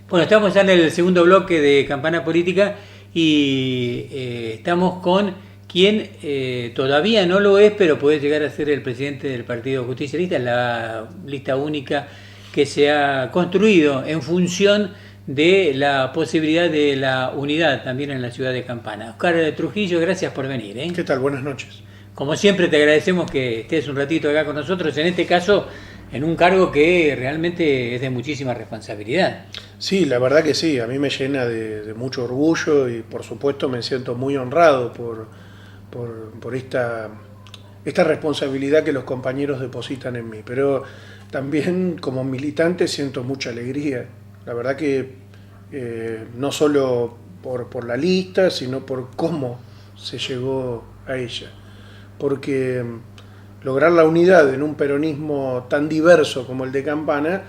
Bueno, estamos ya en el segundo bloque de Campana Política y estamos con quien todavía no lo es, pero puede llegar a ser el presidente del Partido Justicialista, la lista única que se ha construido en función de la posibilidad de la unidad también en la ciudad de Campana. Oscar Trujillo, gracias por venir. ¿Qué tal? Buenas noches. Como siempre te agradecemos que estés un ratito acá con nosotros, en este caso en un cargo que realmente es de muchísima responsabilidad. Sí, la verdad que sí, a mí me llena de mucho orgullo y por supuesto me siento muy honrado por esta responsabilidad que los compañeros depositan en mí. Pero también como militante siento mucha alegría. La verdad que no solo por la lista, sino por cómo se llegó a ella. Porque lograr la unidad en un peronismo tan diverso como el de Campana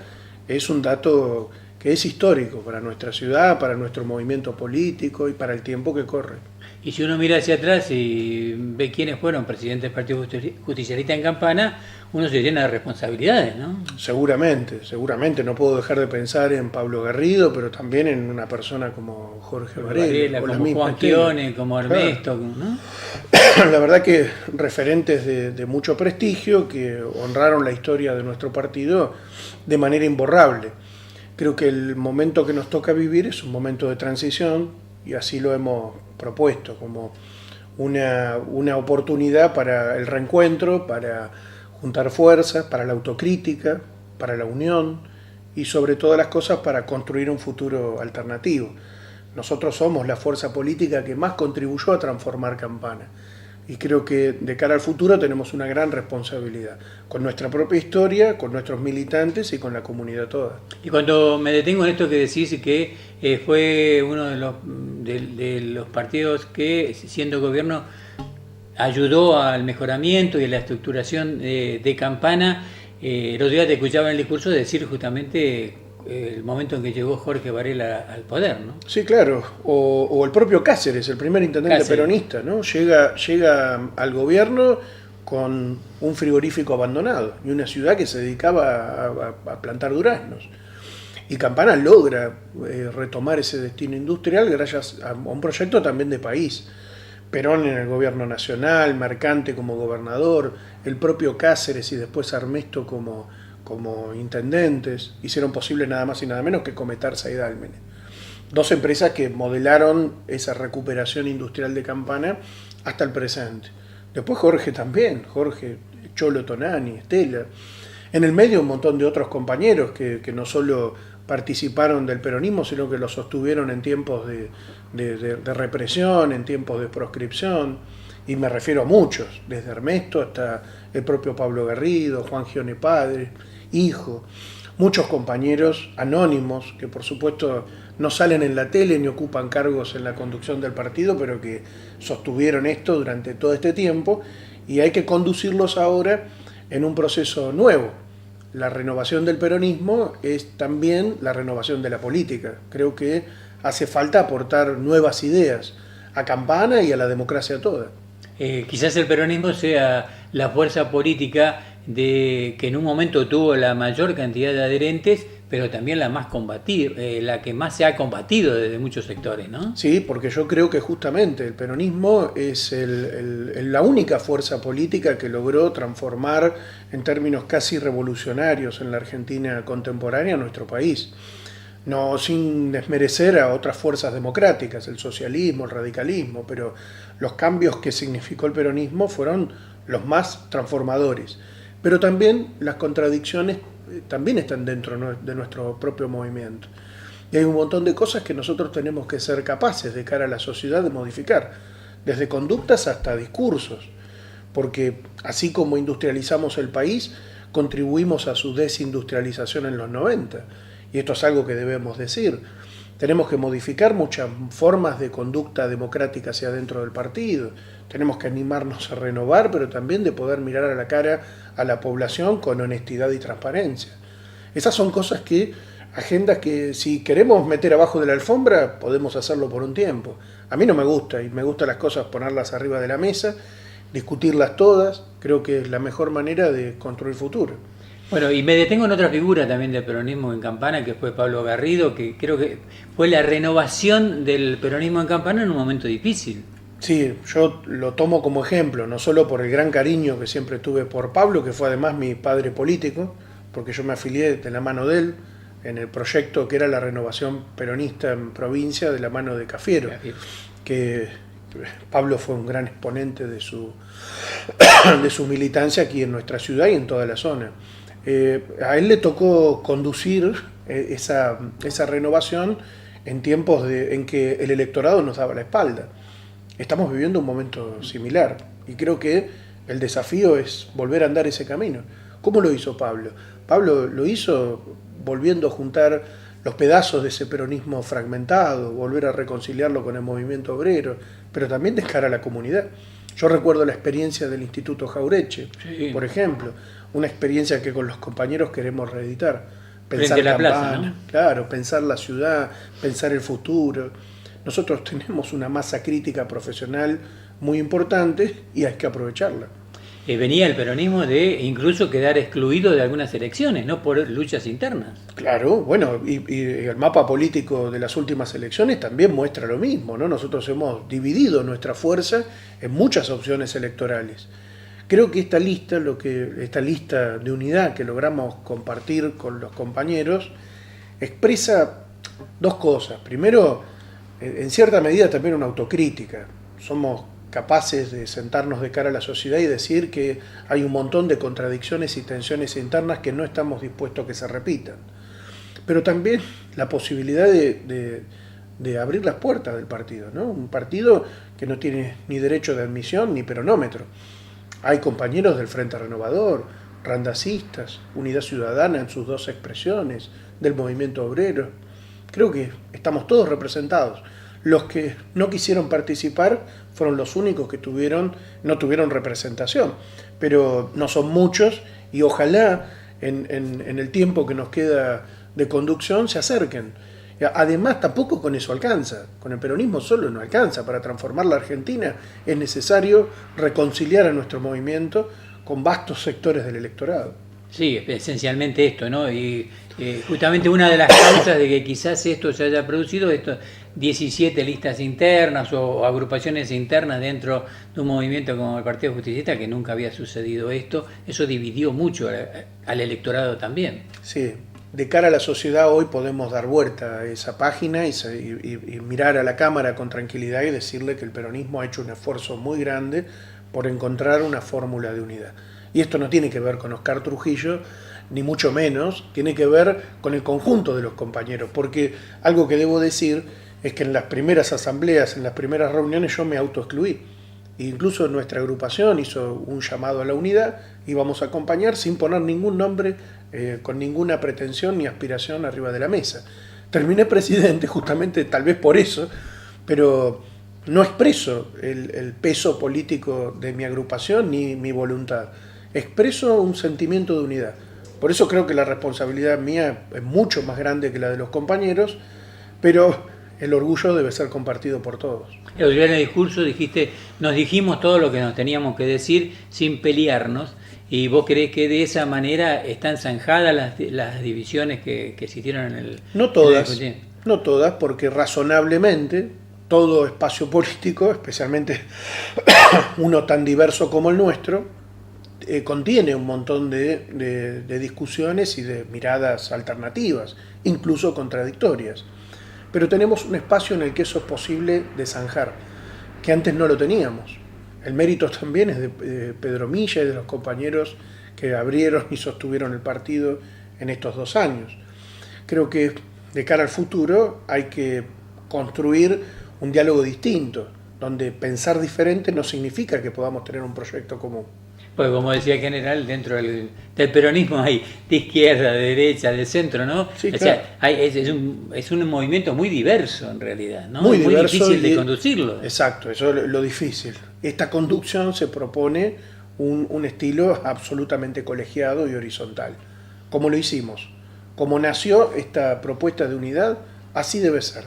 es un dato que es histórico para nuestra ciudad, para nuestro movimiento político y para el tiempo que corre. Y si uno mira hacia atrás y ve quiénes fueron presidentes del Partido Justicialista en Campana, uno se llena de responsabilidades, ¿no? Seguramente. No puedo dejar de pensar en Pablo Garrido, pero también en una persona como Jorge Varela, como Juan Chione, como Ernesto, ¿no? La verdad que referentes de mucho prestigio que honraron la historia de nuestro partido de manera imborrable. Creo que el momento que nos toca vivir es un momento de transición y así lo hemos propuesto como una oportunidad para el reencuentro, para juntar fuerzas, para la autocrítica, para la unión y sobre todas las cosas para construir un futuro alternativo. Nosotros somos la fuerza política que más contribuyó a transformar Campana. Y creo que de cara al futuro tenemos una gran responsabilidad, con nuestra propia historia, con nuestros militantes y con la comunidad toda. Y cuando me detengo en esto que decís que fue uno de los partidos que, siendo gobierno, ayudó al mejoramiento y a la estructuración de Campana, el otro día te escuchaba en el discurso decir justamente el momento en que llegó Jorge Varela al poder, ¿no? Sí, claro. O el propio Cáceres, el primer intendente peronista, ¿no? Llega al gobierno con un frigorífico abandonado y una ciudad que se dedicaba a plantar duraznos. Y Campana logra retomar ese destino industrial gracias a un proyecto también de país. Perón en el gobierno nacional, Mercante como gobernador, el propio Cáceres y después Armesto como intendentes, hicieron posible nada más y nada menos que Cometarsa y Dálmine. Dos empresas que modelaron esa recuperación industrial de Campana hasta el presente. Después Jorge también, Jorge, Cholo Tonani, Estela. En el medio un montón de otros compañeros que no solo participaron del peronismo, sino que lo sostuvieron en tiempos de represión, en tiempos de proscripción. Y me refiero a muchos, desde Ernesto hasta el propio Pablo Garrido, Juan Chione padre, hijo, muchos compañeros anónimos que por supuesto no salen en la tele ni ocupan cargos en la conducción del partido, pero que sostuvieron esto durante todo este tiempo y hay que conducirlos ahora en un proceso nuevo. La renovación del peronismo es también la renovación de la política. Creo que hace falta aportar nuevas ideas a Campana y a la democracia toda. Quizás el peronismo sea la fuerza política que en un momento tuvo la mayor cantidad de adherentes, pero también la más combatida, la que más se ha combatido desde muchos sectores, ¿no? Sí, porque yo creo que justamente el peronismo es la única fuerza política que logró transformar en términos casi revolucionarios en la Argentina contemporánea nuestro país. No sin desmerecer a otras fuerzas democráticas, el socialismo, el radicalismo, pero los cambios que significó el peronismo fueron los más transformadores. Pero también las contradicciones también están dentro de nuestro propio movimiento. Y hay un montón de cosas que nosotros tenemos que ser capaces de cara a la sociedad de modificar, desde conductas hasta discursos, porque así como industrializamos el país, contribuimos a su desindustrialización en los 90. Y esto es algo que debemos decir. Tenemos que modificar muchas formas de conducta democrática hacia dentro del partido. Tenemos que animarnos a renovar, pero también de poder mirar a la cara a la población con honestidad y transparencia. Esas son cosas agendas que si queremos meter abajo de la alfombra, podemos hacerlo por un tiempo. A mí no me gusta, y me gustan las cosas ponerlas arriba de la mesa, discutirlas todas. Creo que es la mejor manera de construir futuro. Bueno, y me detengo en otra figura también del peronismo en Campana, que fue Pablo Garrido, que creo que fue la renovación del peronismo en Campana en un momento difícil. Sí, yo lo tomo como ejemplo, no solo por el gran cariño que siempre tuve por Pablo, que fue además mi padre político, porque yo me afilié de la mano de él en el proyecto que era la renovación peronista en provincia de la mano de Cafiero, que Pablo fue un gran exponente de su militancia aquí en nuestra ciudad y en toda la zona. A él le tocó conducir esa renovación en tiempos en que el electorado nos daba la espalda. Estamos viviendo un momento similar y creo que el desafío es volver a andar ese camino. ¿Cómo lo hizo Pablo? Pablo lo hizo volviendo a juntar los pedazos de ese peronismo fragmentado, volver a reconciliarlo con el movimiento obrero, pero también de cara a la comunidad. Yo recuerdo la experiencia del Instituto Jaureche, sí, por ejemplo, una experiencia que con los compañeros queremos reeditar. Pensar la plaza, ¿no? Claro, pensar la ciudad, pensar el futuro. Nosotros tenemos una masa crítica profesional muy importante y hay que aprovecharla. Venía el peronismo de incluso quedar excluido de algunas elecciones, no por luchas internas. Claro, bueno, y el mapa político de las últimas elecciones también muestra lo mismo, ¿no? Nosotros hemos dividido nuestra fuerza en muchas opciones electorales. Creo que esta lista de unidad que logramos compartir con los compañeros expresa dos cosas. Primero, en cierta medida también una autocrítica. Somos capaces de sentarnos de cara a la sociedad y decir que hay un montón de contradicciones y tensiones internas que no estamos dispuestos a que se repitan. Pero también la posibilidad de abrir las puertas del partido, ¿no? Un partido que no tiene ni derecho de admisión ni peronómetro. Hay compañeros del Frente Renovador, randacistas, Unidad Ciudadana en sus dos expresiones, del movimiento obrero. Creo que estamos todos representados. Los que no quisieron participar fueron los únicos que no tuvieron representación, pero no son muchos y ojalá en el tiempo que nos queda de conducción se acerquen. Además, tampoco con eso alcanza, con el peronismo solo no alcanza. Para transformar la Argentina es necesario reconciliar a nuestro movimiento con vastos sectores del electorado. Sí, esencialmente esto, ¿no? Y justamente una de las causas de que quizás esto se haya producido, estos 17 listas internas o agrupaciones internas dentro de un movimiento como el Partido Justicialista, que nunca había sucedido esto, eso dividió mucho al electorado también. Sí, de cara a la sociedad hoy podemos dar vuelta a esa página y mirar a la Cámara con tranquilidad y decirle que el peronismo ha hecho un esfuerzo muy grande por encontrar una fórmula de unidad. Y esto no tiene que ver con Oscar Trujillo, ni mucho menos, tiene que ver con el conjunto de los compañeros, porque algo que debo decir es que en las primeras asambleas, en las primeras reuniones yo me autoexcluí. Incluso nuestra agrupación hizo un llamado a la unidad y vamos a acompañar sin poner ningún nombre, con ninguna pretensión ni aspiración arriba de la mesa. Terminé presidente justamente tal vez por eso, pero no expreso el peso político de mi agrupación ni mi voluntad. Expreso un sentimiento de unidad. Por eso creo que la responsabilidad mía es mucho más grande que la de los compañeros, pero el orgullo debe ser compartido por todos. En el discurso dijiste, nos dijimos todo lo que nos teníamos que decir sin pelearnos, y vos creés que de esa manera están zanjadas las divisiones que existieron en el... No todas, porque razonablemente todo espacio político, especialmente uno tan diverso como el nuestro, contiene un montón de discusiones y de miradas alternativas, incluso contradictorias. Pero tenemos un espacio en el que eso es posible de zanjar, que antes no lo teníamos. El mérito también es de Pedro Milla y de los compañeros que abrieron y sostuvieron el partido en estos 2 años. Creo que de cara al futuro hay que construir un diálogo distinto, donde pensar diferente no significa que podamos tener un proyecto común. Pues como decía el general, dentro del peronismo hay de izquierda, de derecha, de centro, ¿no? Sí, o claro. sea, es un movimiento muy diverso en realidad, ¿no? Muy difícil de conducirlo. Exacto, eso es lo difícil. Esta conducción se propone un estilo absolutamente colegiado y horizontal. Como lo hicimos, como nació esta propuesta de unidad, así debe ser.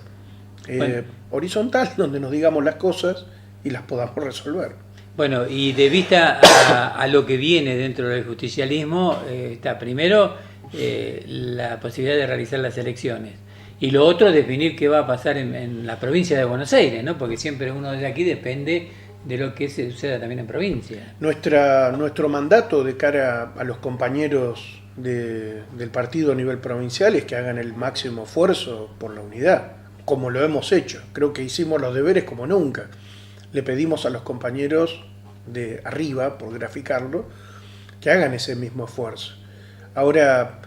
Horizontal, donde nos digamos las cosas y las podamos resolver. Bueno, y de vista a lo que viene dentro del justicialismo, está primero la posibilidad de realizar las elecciones. Y lo otro, definir qué va a pasar en la provincia de Buenos Aires, ¿no? Porque siempre uno de aquí depende de lo que se suceda también en provincia. Nuestro mandato de cara a los compañeros del partido a nivel provincial es que hagan el máximo esfuerzo por la unidad, como lo hemos hecho. Creo que hicimos los deberes como nunca. Le pedimos a los compañeros de arriba, por graficarlo, que hagan ese mismo esfuerzo. Ahora,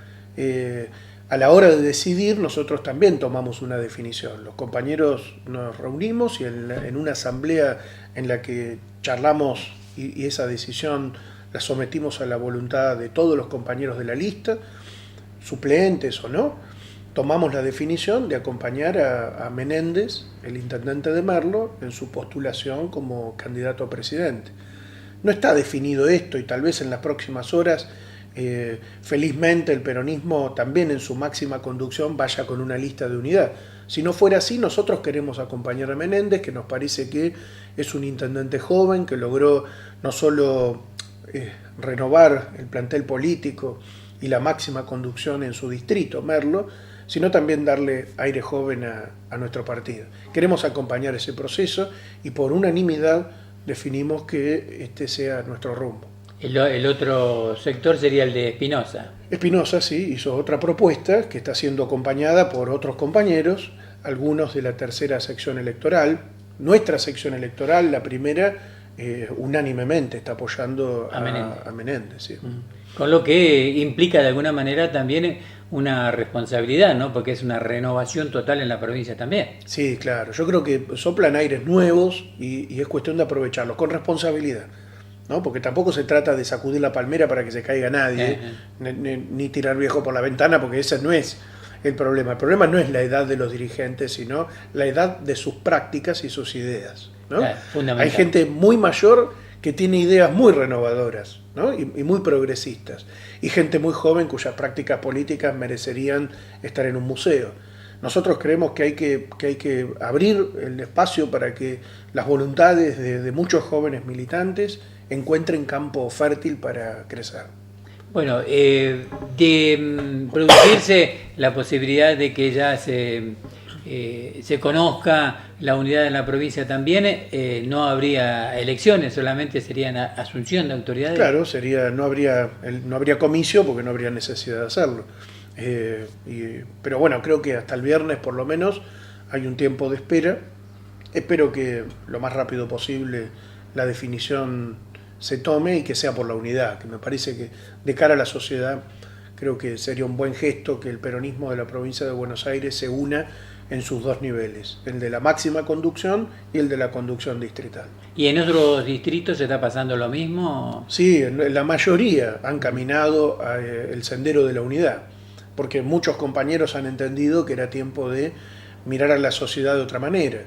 a la hora de decidir, nosotros también tomamos una definición. Los compañeros nos reunimos y en una asamblea en la que charlamos y esa decisión la sometimos a la voluntad de todos los compañeros de la lista, suplentes o no, tomamos la definición de acompañar a Menéndez, el intendente de Merlo, en su postulación como candidato a presidente. No está definido esto y tal vez en las próximas horas, felizmente el peronismo también en su máxima conducción vaya con una lista de unidad. Si no fuera así, nosotros queremos acompañar a Menéndez, que nos parece que es un intendente joven, que logró no solo renovar el plantel político y la máxima conducción en su distrito, Merlo, sino también darle aire joven a nuestro partido. Queremos acompañar ese proceso y por unanimidad definimos que este sea nuestro rumbo. El otro sector sería el de Espinosa. Espinosa, sí, hizo otra propuesta que está siendo acompañada por otros compañeros, algunos de la tercera sección electoral. Nuestra sección electoral, la primera, unánimemente está apoyando a Menéndez. Sí. Con lo que implica de alguna manera también una responsabilidad, ¿no? Porque es una renovación total en la provincia también. Sí, claro. Yo creo que soplan aires nuevos y es cuestión de aprovecharlos con responsabilidad, ¿no? Porque tampoco se trata de sacudir la palmera para que se caiga nadie, ni tirar viejo por la ventana, porque ese no es el problema. El problema no es la edad de los dirigentes, sino la edad de sus prácticas y sus ideas, ¿no? Hay gente muy mayor que tiene ideas muy renovadoras, ¿no? y muy progresistas, y gente muy joven cuyas prácticas políticas merecerían estar en un museo. Nosotros creemos que hay que abrir el espacio para que las voluntades de muchos jóvenes militantes encuentren campo fértil para crecer. Bueno, de producirse la posibilidad de que ya se conozca la unidad en la provincia también, no habría elecciones, solamente serían asunción de autoridades. Claro, no habría comicio porque no habría necesidad de hacerlo. Pero bueno, creo que hasta el viernes por lo menos hay un tiempo de espera. Espero que lo más rápido posible la definición se tome y que sea por la unidad, que me parece que de cara a la sociedad creo que sería un buen gesto que el peronismo de la provincia de Buenos Aires se una en sus dos niveles, el de la máxima conducción y el de la conducción distrital. ¿Y en otros distritos se está pasando lo mismo? Sí, la mayoría han caminado el sendero de la unidad, porque muchos compañeros han entendido que era tiempo de mirar a la sociedad de otra manera.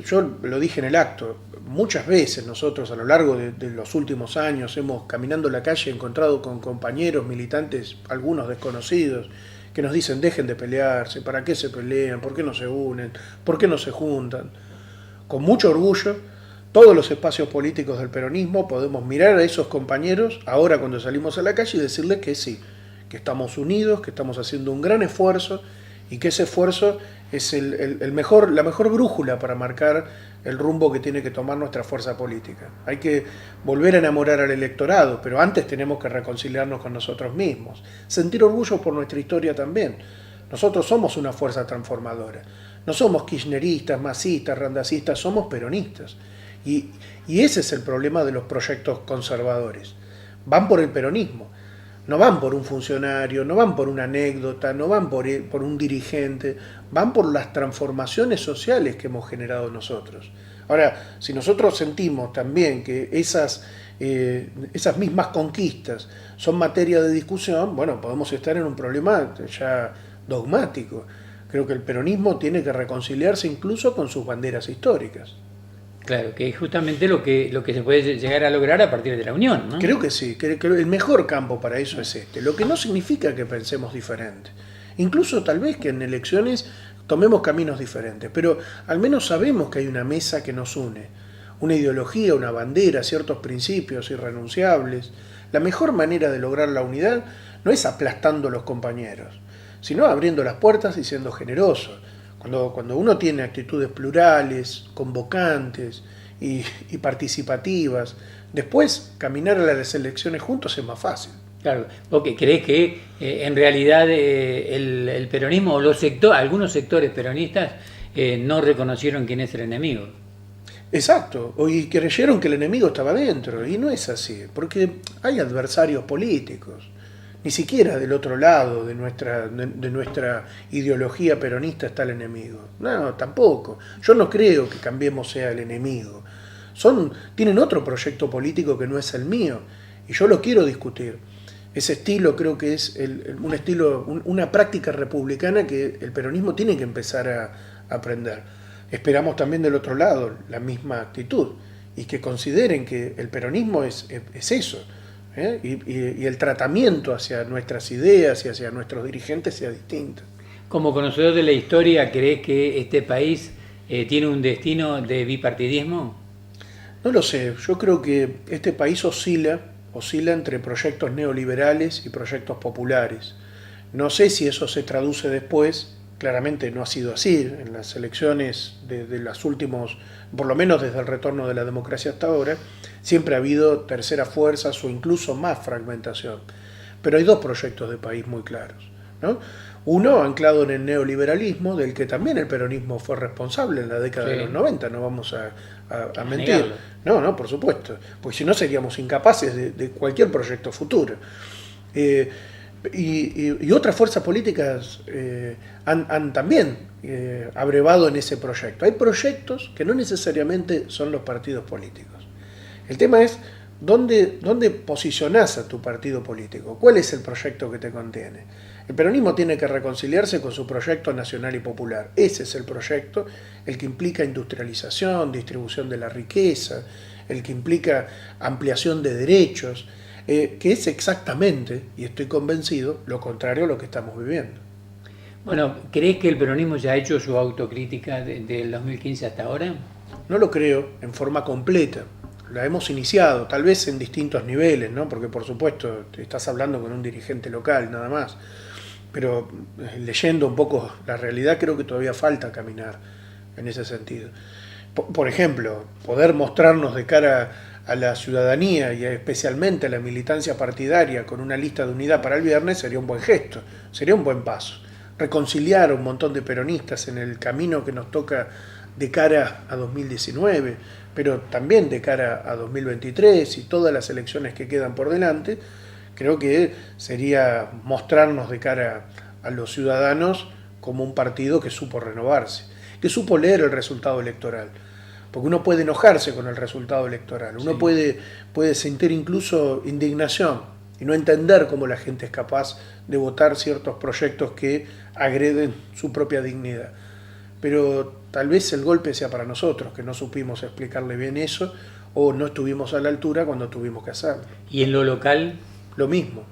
Yo lo dije en el acto, muchas veces nosotros a lo largo de los últimos años hemos caminando la calle encontrado con compañeros militantes, algunos desconocidos, que nos dicen dejen de pelearse, ¿para qué se pelean? ¿Por qué no se unen? ¿Por qué no se juntan? Con mucho orgullo, todos los espacios políticos del peronismo podemos mirar a esos compañeros ahora cuando salimos a la calle y decirles que sí, que estamos unidos, que estamos haciendo un gran esfuerzo y que ese esfuerzo es la mejor brújula para marcar el rumbo que tiene que tomar nuestra fuerza política. Hay que volver a enamorar al electorado, pero antes tenemos que reconciliarnos con nosotros mismos, sentir orgullo por nuestra historia también. Nosotros somos una fuerza transformadora, no somos kirchneristas, masistas, randacistas, somos peronistas. Y ese es el problema de los proyectos conservadores. Van por el peronismo. No van por un funcionario, no van por una anécdota, no van por un dirigente, van por las transformaciones sociales que hemos generado nosotros. Ahora, si nosotros sentimos también que esas mismas conquistas son materia de discusión, bueno, podemos estar en un problema ya dogmático. Creo que el peronismo tiene que reconciliarse incluso con sus banderas históricas. Claro, que es justamente lo que se puede llegar a lograr a partir de la unión, ¿no? Creo que sí, que el mejor campo para eso es este, lo que no significa que pensemos diferente. Incluso tal vez que en elecciones tomemos caminos diferentes, pero al menos sabemos que hay una mesa que nos une, una ideología, una bandera, ciertos principios irrenunciables. La mejor manera de lograr la unidad no es aplastando a los compañeros, sino abriendo las puertas y siendo generoso. Cuando uno tiene actitudes plurales, convocantes y participativas, después caminar a las elecciones juntos es más fácil. Claro, ¿vos creés que en realidad el peronismo o algunos sectores peronistas no reconocieron quién es el enemigo? Exacto, y creyeron que el enemigo estaba dentro, y no es así, porque hay adversarios políticos. Ni siquiera del otro lado de nuestra ideología peronista está el enemigo. No, tampoco. Yo no creo que Cambiemos sea el enemigo. Tienen otro proyecto político que no es el mío, y yo lo quiero discutir. Ese estilo creo que es una práctica republicana que el peronismo tiene que empezar a aprender. Esperamos también del otro lado la misma actitud, y que consideren que el peronismo es eso. Y el tratamiento hacia nuestras ideas y hacia nuestros dirigentes sea distinto. Como conocedor de la historia, ¿crees que este país tiene un destino de bipartidismo? No lo sé, yo creo que este país oscila entre proyectos neoliberales y proyectos populares. No sé si eso se traduce después, claramente no ha sido así, en las elecciones de las últimos, por lo menos desde el retorno de la democracia hasta ahora, siempre ha habido terceras fuerzas o incluso más fragmentación. Pero hay dos proyectos de país muy claros, ¿no? Uno anclado en el neoliberalismo, del que también el peronismo fue responsable en la década de los 90, no vamos a mentir. No, por supuesto, porque si no seríamos incapaces de cualquier proyecto futuro. Y otras fuerzas políticas han también abrevado en ese proyecto. Hay proyectos que no necesariamente son los partidos políticos. El tema es dónde posicionás a tu partido político, cuál es el proyecto que te contiene. El peronismo tiene que reconciliarse con su proyecto nacional y popular. Ese es el proyecto, el que implica industrialización, distribución de la riqueza, el que implica ampliación de derechos, que es exactamente, y estoy convencido, lo contrario a lo que estamos viviendo. Bueno, ¿crees que el peronismo ya ha hecho su autocrítica del 2015 hasta ahora? No lo creo en forma completa. La hemos iniciado, tal vez en distintos niveles, ¿no? Porque por supuesto estás hablando con un dirigente local nada más, pero leyendo un poco la realidad creo que todavía falta caminar en ese sentido. Por ejemplo, poder mostrarnos de cara a la ciudadanía y especialmente a la militancia partidaria con una lista de unidad para el viernes sería un buen gesto, sería un buen paso. Reconciliar a un montón de peronistas en el camino que nos toca de cara a 2019, pero también de cara a 2023 y todas las elecciones que quedan por delante, creo que sería mostrarnos de cara a los ciudadanos como un partido que supo renovarse, que supo leer el resultado electoral. Porque uno puede enojarse con el resultado electoral, uno puede sentir incluso indignación y no entender cómo la gente es capaz de votar ciertos proyectos que agreden su propia dignidad. Pero tal vez el golpe sea para nosotros, que no supimos explicarle bien eso o no estuvimos a la altura cuando tuvimos que hacerlo. ¿Y en lo local? Lo mismo,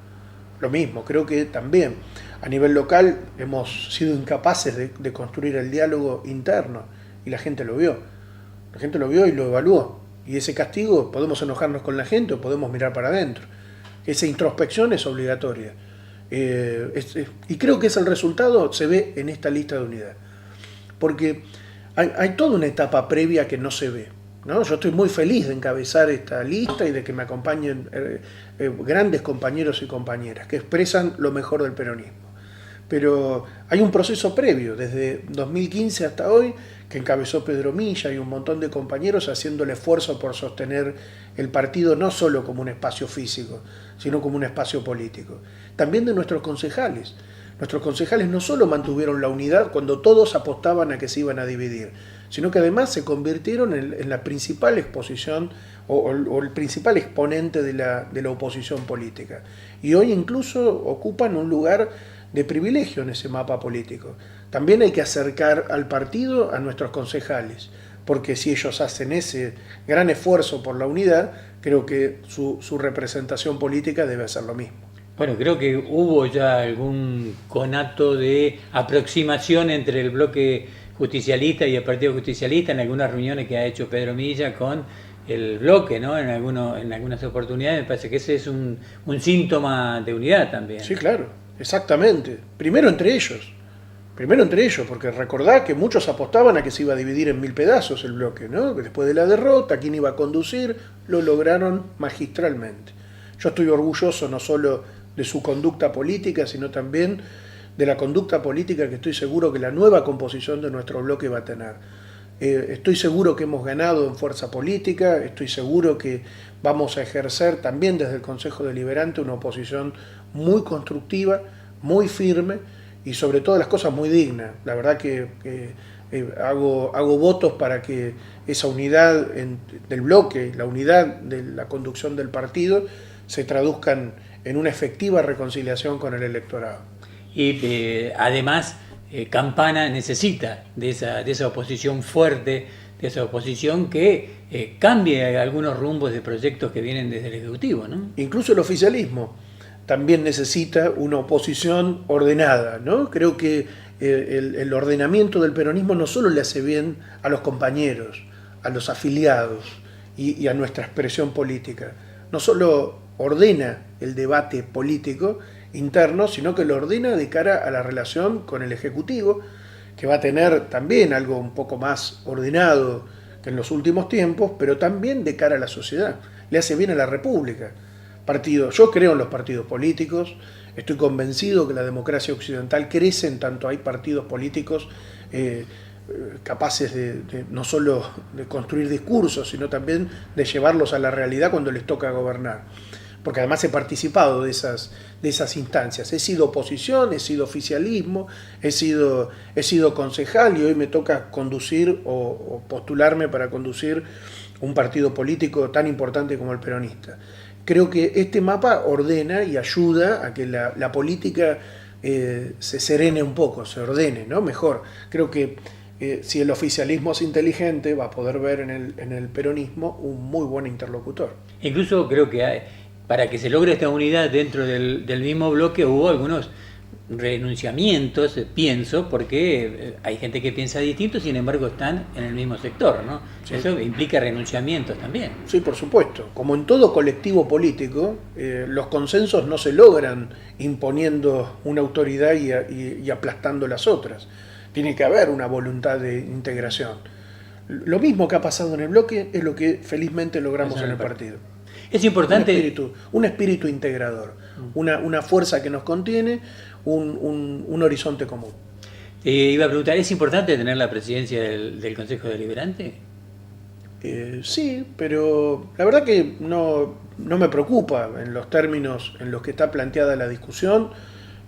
creo que también a nivel local hemos sido incapaces de construir el diálogo interno y la gente lo vio. La gente lo vio y lo evaluó. Y ese castigo, podemos enojarnos con la gente o podemos mirar para adentro. Esa introspección es obligatoria. Y creo que ese el resultado se ve en esta lista de unidad. Porque hay toda una etapa previa que no se ve, ¿no? Yo estoy muy feliz de encabezar esta lista y de que me acompañen grandes compañeros y compañeras que expresan lo mejor del peronismo. Pero hay un proceso previo, desde 2015 hasta hoy, que encabezó Pedro Milla y un montón de compañeros haciendo el esfuerzo por sostener el partido no solo como un espacio físico, sino como un espacio político. También de nuestros concejales. Nuestros concejales no solo mantuvieron la unidad cuando todos apostaban a que se iban a dividir, sino que además se convirtieron en la principal exposición o el principal exponente de la oposición política. Y hoy incluso ocupan un lugar de privilegio en ese mapa político. También hay que acercar al partido a nuestros concejales, porque si ellos hacen ese gran esfuerzo por la unidad, creo que su representación política debe hacer lo mismo. Bueno, creo que hubo ya algún conato de aproximación entre el bloque Justicialista y el Partido Justicialista en algunas reuniones que ha hecho Pedro Milla con el bloque, ¿no? En algunas oportunidades me parece que ese es un síntoma de unidad también. Sí, claro, exactamente. Primero entre ellos, porque recordá que muchos apostaban a que se iba a dividir en 1000 pedazos el bloque, ¿no? Después de la derrota, quién iba a conducir, lo lograron magistralmente. Yo estoy orgulloso no solo de su conducta política, sino también de la conducta política que estoy seguro que la nueva composición de nuestro bloque va a tener. Estoy seguro que hemos ganado en fuerza política, estoy seguro que vamos a ejercer también desde el Consejo Deliberante una oposición muy constructiva, muy firme y sobre todas las cosas muy digna. La verdad que hago votos para que esa unidad del bloque, la unidad de la conducción del partido, se traduzcan en una efectiva reconciliación con el electorado. Y además Campana necesita de esa oposición fuerte, de esa oposición que cambie algunos rumbos de proyectos que vienen desde el Ejecutivo, ¿no? Incluso el oficialismo también necesita una oposición ordenada, ¿no? Creo que el ordenamiento del peronismo no solo le hace bien a los compañeros, a los afiliados y a nuestra expresión política, no solo ordena el debate político interno, sino que lo ordena de cara a la relación con el Ejecutivo, que va a tener también algo un poco más ordenado que en los últimos tiempos, pero también de cara a la sociedad. Le hace bien a la República. Yo creo en los partidos políticos, estoy convencido que la democracia occidental crece en tanto hay partidos políticos capaces de no solo de construir discursos, sino también de llevarlos a la realidad cuando les toca gobernar. Porque además he participado de esas instancias. He sido oposición, he sido oficialismo, he sido concejal y hoy me toca conducir o postularme para conducir un partido político tan importante como el peronista. Creo que este mapa ordena y ayuda a que la política se serene un poco, se ordene, ¿no? Mejor. Creo que si el oficialismo es inteligente, va a poder ver en el peronismo un muy buen interlocutor. Incluso creo que para que se logre esta unidad dentro del mismo bloque hubo algunos renunciamientos, pienso, porque hay gente que piensa distinto, sin embargo están en el mismo sector, ¿no? Sí. Eso implica renunciamientos también. Sí, por supuesto. Como en todo colectivo político, los consensos no se logran imponiendo una autoridad y aplastando las otras. Tiene que haber una voluntad de integración. Lo mismo que ha pasado en el bloque es lo que felizmente logramos en el partido. Es importante un espíritu integrador, una fuerza que nos contiene, un horizonte común. Iba a preguntar, ¿es importante tener la presidencia del Consejo Deliberante? Sí, pero la verdad que no me preocupa en los términos en los que está planteada la discusión.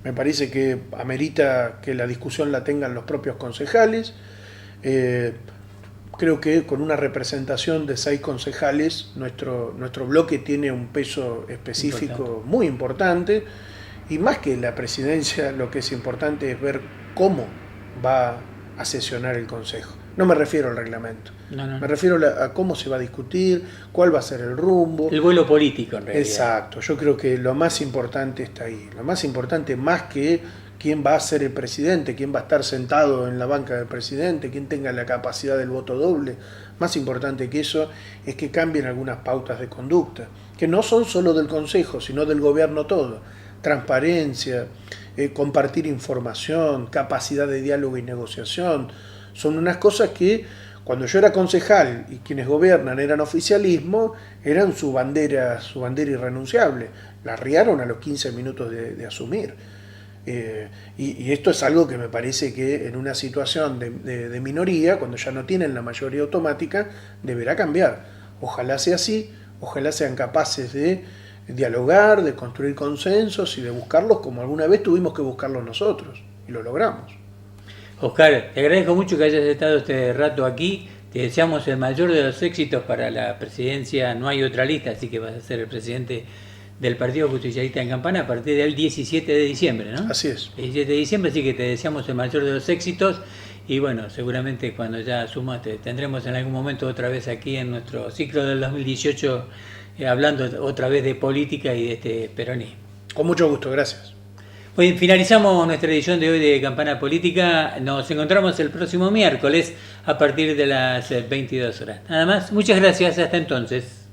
Me parece que amerita que la discusión la tengan los propios concejales. Creo que con una representación de 6 concejales, nuestro bloque tiene un peso específico muy importante. Y más que la presidencia, lo que es importante es ver cómo va a sesionar el Consejo. No me refiero al reglamento, me refiero a cómo se va a discutir, cuál va a ser el rumbo. El vuelo político, en realidad. Exacto, yo creo que lo más importante está ahí. Lo más importante, más que quién va a ser el presidente, quién va a estar sentado en la banca del presidente, quién tenga la capacidad del voto doble, más importante que eso es que cambien algunas pautas de conducta, que no son solo del Consejo, sino del gobierno todo. Transparencia, compartir información, capacidad de diálogo y negociación, son unas cosas que cuando yo era concejal y quienes gobiernan eran oficialismo, eran su bandera irrenunciable. La arriaron a los 15 minutos de asumir. Y esto es algo que me parece que en una situación de minoría, cuando ya no tienen la mayoría automática, deberá cambiar. Ojalá sea así, ojalá sean capaces de dialogar, de construir consensos y de buscarlos como alguna vez tuvimos que buscarlos nosotros, y lo logramos. Oscar, te agradezco mucho que hayas estado este rato aquí. Te deseamos el mayor de los éxitos para la presidencia. No hay otra lista, así que vas a ser el presidente del Partido Justicialista en Campana a partir del 17 de diciembre, ¿no? Así es. 17 de diciembre, así que te deseamos el mayor de los éxitos. Y bueno, seguramente cuando ya sumas tendremos en algún momento otra vez aquí en nuestro ciclo del 2018 hablando otra vez de política y de este peronismo. Con mucho gusto, gracias. Pues finalizamos nuestra edición de hoy de Campana Política. Nos encontramos el próximo miércoles a partir de las 22 horas. Nada más, muchas gracias, hasta entonces.